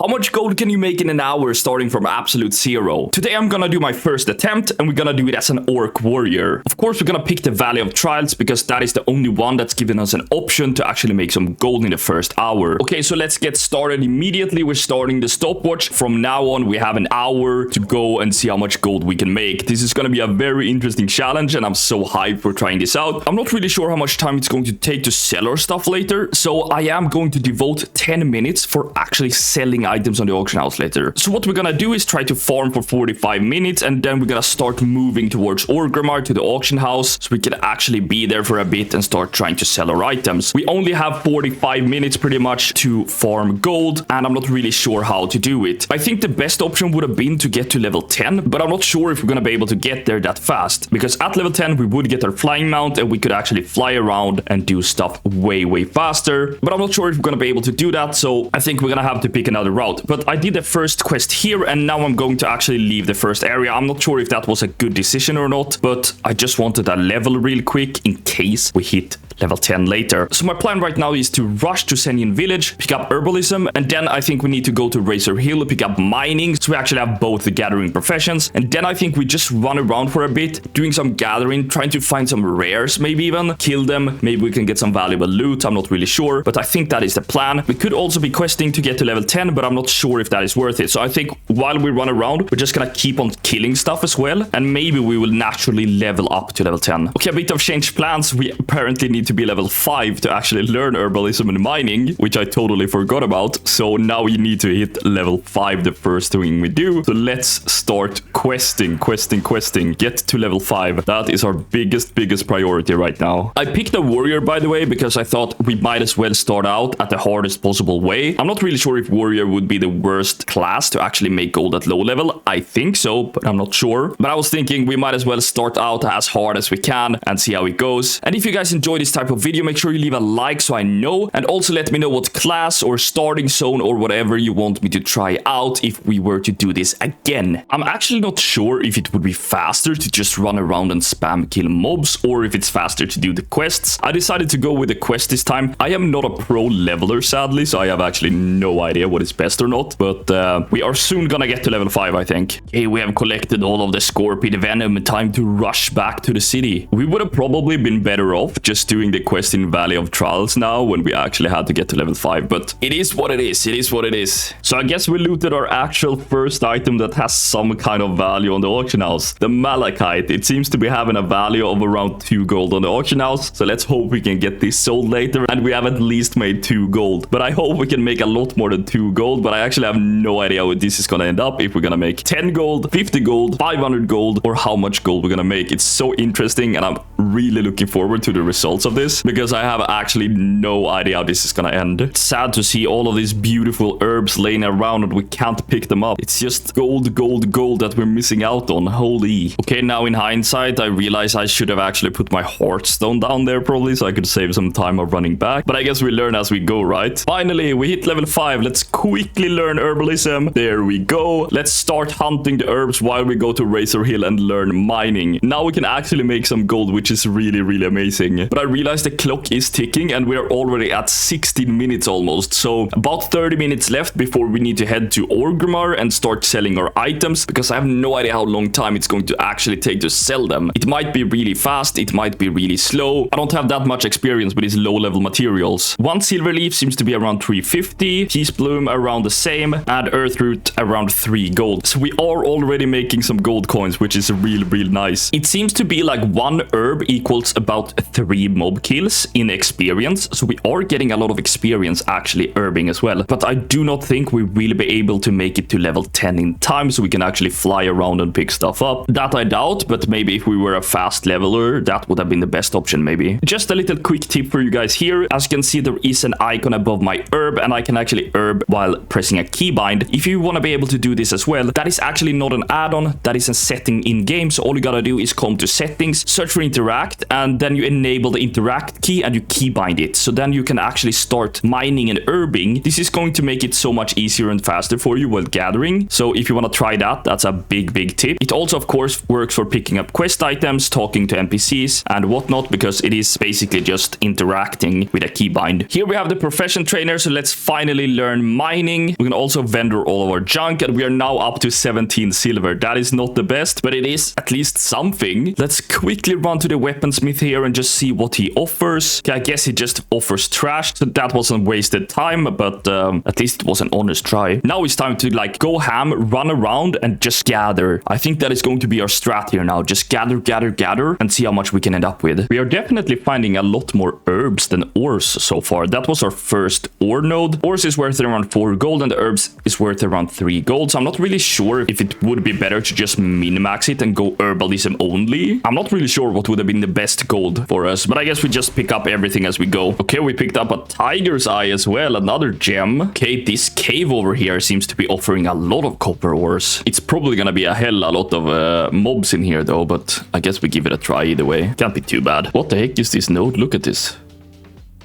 How much gold can you make in an hour starting from absolute zero? Today I'm gonna do my first attempt and we're gonna do it as an orc warrior. Of course we're gonna pick the Valley of Trials because that is the only one that's given us an option to actually make some gold in the first hour. Okay, so let's get started immediately. We're starting the stopwatch. From now on we have an hour to go and see how much gold we can make. This is gonna be a very interesting challenge and I'm so hyped for trying this out. I'm not really sure how much time it's going to take to sell our stuff later, so I am going to devote 10 minutes for actually selling items on the auction house later. So what we're gonna do is try to farm for 45 minutes and then we're gonna start moving towards Orgrimmar to the auction house so we can actually be there for a bit and start trying to sell our items. We only have 45 minutes pretty much to farm gold and I'm not really sure how to do it. I think the best option would have been to get to level 10, but I'm not sure if we're gonna be able to get there that fast because at level 10 we would get our flying mount and we could actually fly around and do stuff way faster, but I'm not sure if we're gonna be able to do that, so I think we're gonna have to pick another route. But I did the first quest here and now I'm going to actually leave the first area. I'm not sure if that was a good decision or not, but I just wanted a level real quick in case we hit level 10 later. So my plan right now is to rush to Sennian Village, pick up herbalism, and then I think we need to go to Razor Hill, pick up mining, so we actually have both the gathering professions, and then I think we just run around for a bit, doing some gathering, trying to find some rares, maybe even kill them, maybe we can get some valuable loot. I'm not really sure, but I think that is the plan. We could also be questing to get to level 10, but I'm not sure if that is worth it. So I think while we run around, we're just gonna keep on killing stuff as well, and maybe we will naturally level up to level 10. Okay, a bit of changed plans. We apparently need to be level 5 to actually learn herbalism and mining, which I totally forgot about. So now we need to hit level 5 the first thing we do. So let's start questing. Get to level 5. That is our biggest priority right now. I picked a warrior, by the way, because I thought we might as well start out at the hardest possible way. I'm not really sure if warrior would be the worst class to actually make gold at low level. I think so, but I'm not sure. But I was thinking we might as well start out as hard as we can and see how it goes. And if you guys enjoy this type of video, make sure you leave a like so I know, and also let me know what class or starting zone or whatever you want me to try out if we were to do this again. I'm actually not sure if it would be faster to just run around and spam kill mobs or if it's faster to do the quests. I decided to go with the quest this time. I am not a pro leveler sadly, so I have actually no idea what is best or not, but we are soon gonna get to level 5, I think. Okay, we have collected all of the Scorpion Venom. Time to rush back to the city. We would have probably been better off just doing the quest in Valley of Trials now when we actually had to get to level 5, but it is what it is. It is what it is. So I guess we looted our actual first item that has some kind of value on the auction house. The Malachite. It seems to be having a value of around 2 gold on the auction house, so let's hope we can get this sold later and we have at least made 2 gold. But I hope we can make a lot more than 2 gold, but I actually have no idea what this is gonna end up, if we're gonna make 10 gold, 50 gold, 500 gold, or how much gold we're gonna make. It's so interesting and I'm really looking forward to the results of this because I have actually no idea how this is gonna end. It's sad to see all of these beautiful herbs laying around and we can't pick them up. It's just gold that we're missing out on. Holy. Okay, now in hindsight, I realize I should have actually put my Hearthstone down there probably so I could save some time of running back. But I guess we learn as we go, right? Finally, we hit level 5. Let's quickly learn herbalism. There we go. Let's start hunting the herbs while we go to Razor Hill and learn mining. Now we can actually make some gold, which is really amazing. But I realized the clock is ticking and we're already at 16 minutes almost. So about 30 minutes left before we need to head to Orgrimmar and start selling our items because I have no idea how long time it's going to actually take to sell them. It might be really fast, it might be really slow. I don't have that much experience with these low level materials. 1 silver leaf seems to be around 350, Peace Bloom around the same, and Earth Root around 3 gold. So we are already making some gold coins, which is real nice. It seems to be like 1 herb equals about 3 mob kills in experience, so we are getting a lot of experience actually herbing as well, but I do not think we will be able to make it to level 10 in time so we can actually fly around and pick stuff up. That I doubt, but maybe if we were a fast leveler that would have been the best option maybe. Just a little quick tip for you guys here. As you can see, there is an icon above my herb and I can actually herb while pressing a keybind. If you want to be able to do this as well, that is actually not an add-on, that is a setting in game. So all you gotta do is come to settings, search for interact, and then you enable the interact key and you keybind it. So then you can actually start mining and herbing. This is going to make it so much easier and faster for you while gathering. So if you want to try that, that's a big tip. It also of course works for picking up quest items, talking to NPCs and whatnot, because it is basically just interacting with a keybind. Here we have the profession trainer, so let's finally learn mining. mining. We can also vendor all of our junk, and we are now up to 17 silver. That is not the best, but it is at least something. Let's quickly run to the weaponsmith here and just see what he offers. Okay, I guess he just offers trash, so that wasn't wasted time, but at least it was an honest try. Now it's time to like go ham, run around, and just gather. I think that is going to be our strat here now. Just gather, gather, gather, and see how much we can end up with. We are definitely finding a lot more herbs than ores so far. That was our first ore node. Ores is worth around 4 gold, and the herbs is worth around 3 gold. So I'm not really sure if it would be better to just min-max it and go herbalism only. I'm not really sure what would have been the best gold for us, but I guess we just pick up everything as we go. Okay, we picked up a tiger's eye as well, another gem. Okay, this cave over here seems to be offering a lot of copper ores. It's probably gonna be a lot of mobs in here though, but I guess we give it a try either way. Can't be too bad. What the heck is this node? Look at this.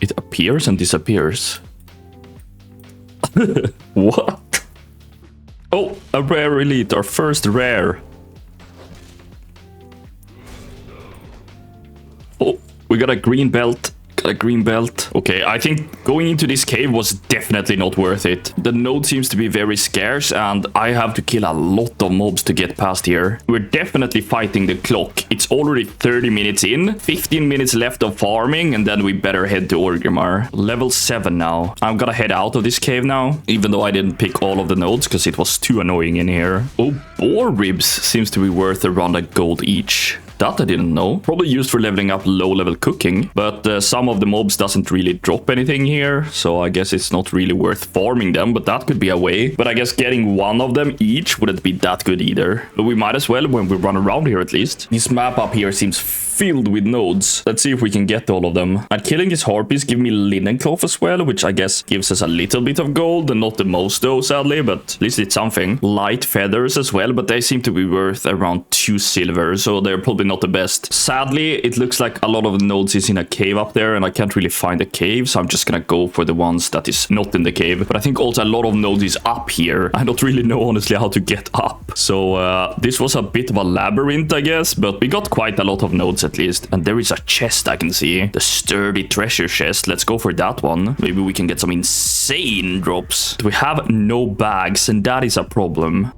It appears and disappears. What? Oh, a rare elite, our first rare. Oh, we got a green belt. A green belt. Okay, I think going into this cave was definitely not worth it. The node seems to be very scarce, and I have to kill a lot of mobs to get past here. We're definitely fighting the clock. It's already 30 minutes in, 15 minutes left of farming, and then we better head to Orgrimmar. Level 7 now. I'm gonna head out of this cave now, even though I didn't pick all of the nodes because it was too annoying in here. Oh, boar ribs seems to be worth around a gold each. That I didn't know. Probably used for leveling up low-level cooking, but some of the mobs doesn't really drop anything here, so I guess it's not really worth farming them, but that could be a way. But I guess getting one of them each wouldn't be that good either. But we might as well when we run around here at least. This map up here seems filled with nodes. Let's see if we can get all of them. And killing these harpies give me linen cloth as well, which I guess gives us a little bit of gold, and not the most though, sadly, but at least it's something. Light feathers as well, but they seem to be worth around 2 silver, so they're probably not the best. Sadly, it looks like a lot of the nodes is in a cave up there, and I can't really find a cave, so I'm just gonna go for the ones that is not in the cave. But I think also a lot of nodes is up here. I don't really know honestly how to get up. So this was a bit of a labyrinth, I guess, but we got quite a lot of nodes at least. And there is a chest I can see. The sturdy treasure chest. Let's go for that one. Maybe we can get some insane drops. We have no bags, and that is a problem.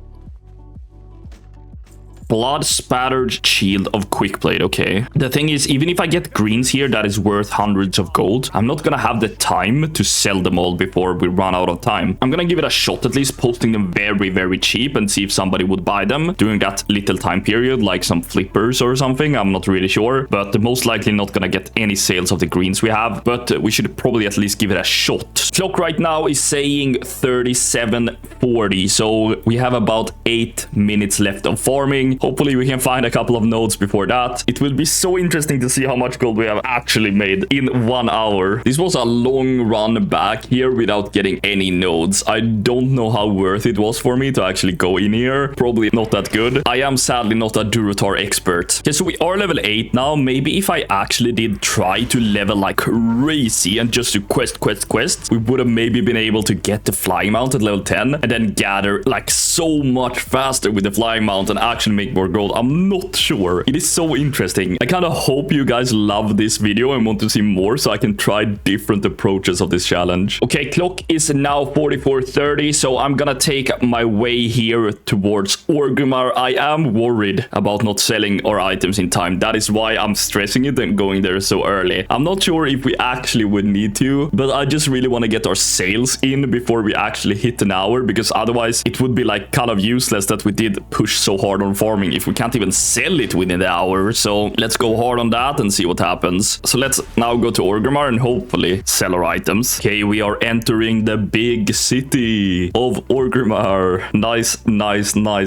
Blood spattered shield of quickblade. Okay. The thing is, even if I get greens here that is worth hundreds of gold, I'm not gonna have the time to sell them all before we run out of time. I'm gonna give it a shot, at least posting them very, very cheap and see if somebody would buy them during that little time period, like some flippers or something. I'm not really sure, but most likely not gonna get any sales of the greens we have, but we should probably at least give it a shot. Clock right now is saying 37:40, so we have about 8 minutes left of farming. Hopefully we can find a couple of nodes before that. It will be so interesting to see how much gold we have actually made in 1 hour. This was a long run back here without getting any nodes. I don't know how worth it was for me to actually go in here. Probably not that good. I am sadly not a Durotar expert. Okay, so we are level 8 now. Maybe if I actually did try to level like crazy and just do quest, we would have maybe been able to get the flying mount at level 10 and then gather like so much faster with the flying mount and actually make more gold. I'm not sure. It is so interesting. I kind of hope you guys love this video and want to see more so I can try different approaches of this challenge. Okay, clock is now 44:30, so I'm gonna take my way here towards Orgrimmar. I am worried about not selling our items in time. That is why I'm stressing it and going there so early. I'm not sure if we actually would need to, but I just really want to get our sales in before we actually hit an hour, because otherwise it would be like kind of useless that we did push so hard on farming if we can't even sell it within the hour. So let's go hard on that and see what happens. So let's now go to Orgrimmar and hopefully sell our items. Okay, we are entering the big city of Orgrimmar. Nice.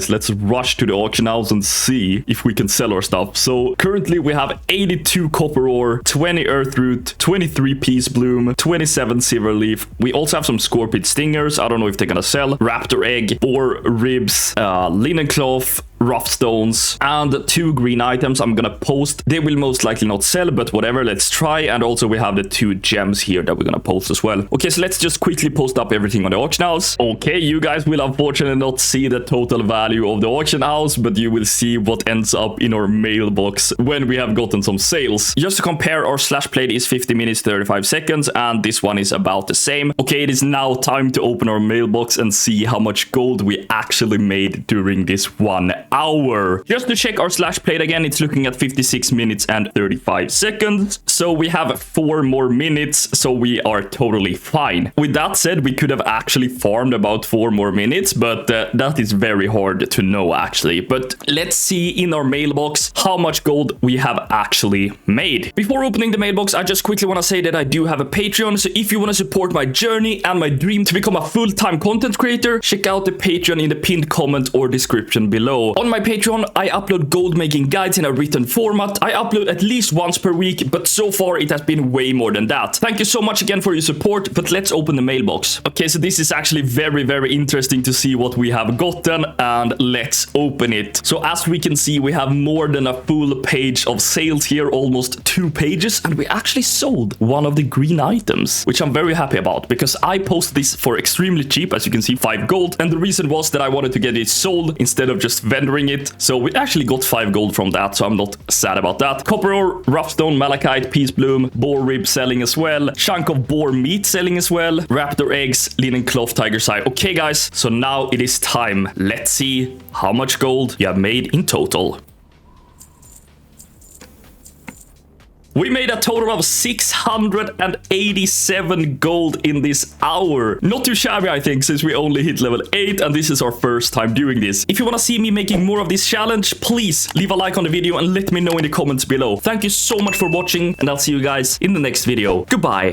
Let's rush to the auction house and see if we can sell our stuff. So currently we have 82 copper ore, 20 earth root, 23 peace bloom, 27 silver leaf. We also have some scorpion stingers. I don't know if they're gonna sell. Raptor egg, boar ribs, linen cloth, rough stones, and 2 green items I'm gonna post. They will most likely not sell, but whatever, let's try. And also we have the 2 gems here that we're gonna post as well. Okay, so let's just quickly post up everything on the auction house. Okay, you guys will unfortunately not see the total value of the auction house, but you will see what ends up in our mailbox when we have gotten some sales. Just to compare, our slash played is 50 minutes 35 seconds, and this one is about the same. Okay, it is now time to open our mailbox and see how much gold we actually made during this 1 hour. Just to check our slash played again, it's looking at 56 minutes and 35 seconds. So we have 4 more minutes, so we are totally fine. With that said, we could have actually farmed about 4 more minutes, but that is very hard to know actually. But let's see in our mailbox how much gold we have actually made. Before opening the mailbox, I just quickly want to say that I do have a Patreon, so if you want to support my journey and my dream to become a full-time content creator, check out the Patreon in the pinned comment or description below. On my Patreon, I upload gold making guides in a written format. I upload at least once per week, but so far it has been way more than that. Thank you so much again for your support, but let's open the mailbox. Okay, so this is actually very interesting to see what we have gotten, and let's open it. So as we can see, we have more than a full page of sales here, almost 2 pages, and we actually sold one of the green items, which I'm very happy about because I posted this for extremely cheap, as you can see, 5 gold, and the reason was that I wanted to get it sold instead of just vendoring it. So we actually got 5 gold from that, so I'm not sad about that. Copper ore, rough stone, malachite, peace bloom, boar rib selling as well, chunk of boar meat selling as well, raptor eggs, linen cloth, tiger's eye. Okay guys, so now it is time. Let's see how much gold you have made in total. We made a total of 687 gold in this hour. Not too shabby, I think, since we only hit level 8 and this is our first time doing this. If you want to see me making more of this challenge, please leave a like on the video and let me know in the comments below. Thank you so much for watching, and I'll see you guys in the next video. Goodbye.